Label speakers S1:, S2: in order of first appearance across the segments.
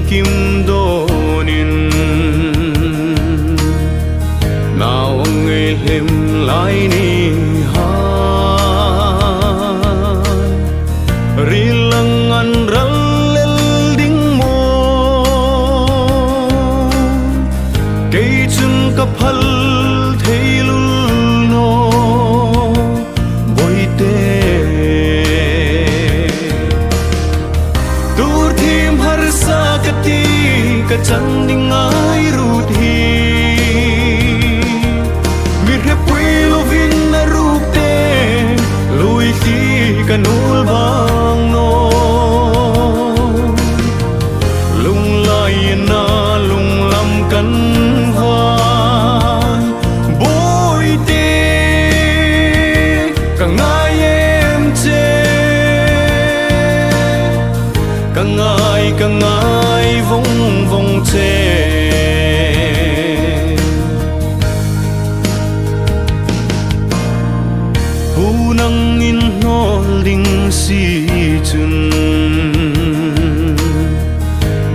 S1: kim donin nào người him lại ni ha rilang an rallel ding mo cây chun kapal theilul no boite tur thim har sakati ka chang ding ai rut hi mir he pui lovin na rupte lui khi kanul bang no lung lai na lung lam kan vai boi te ka ngai em che ka ngai vong vong che nang in holding si chun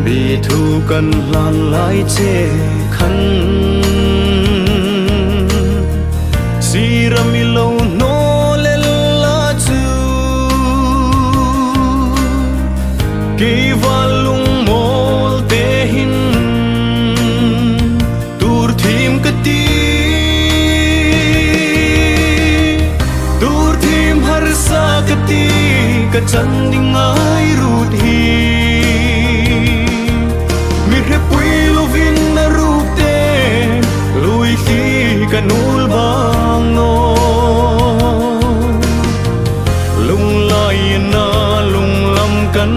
S1: bi thu kan lan lai che khan si rami lo no le la chu ki valung mol te hin tur thim ka ti sakati ka chang ding ai rut hi mir he pui lovin na rupte lui khi kanul bang no lung lai na lung lam kan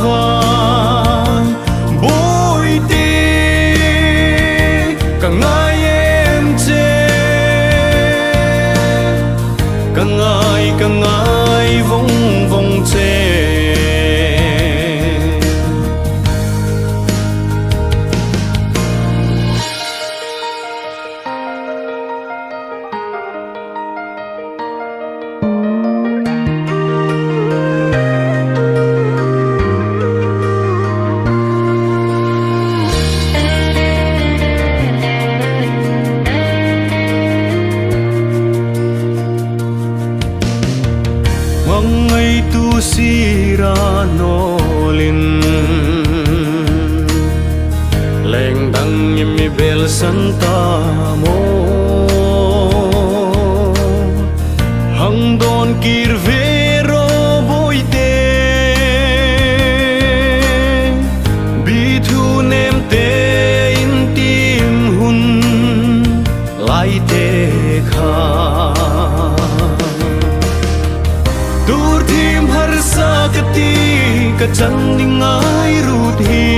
S1: vai boi te ka ngai em che ka ngai vong vong che ngày tu si ra nolin leng dang mi bel santa mo hang don kir vero boite bi thu nem te in tim hun lai te kha tur thim har sakati ka chang ding ai rut hi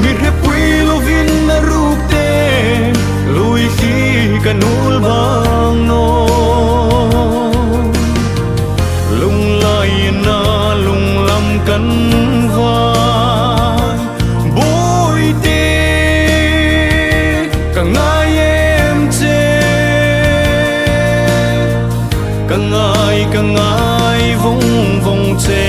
S1: mir he pui lovin na rupte lui khi kanul bang no lung lai na lung lam kan vai boi te ka ngai em che ka ngai vong vong che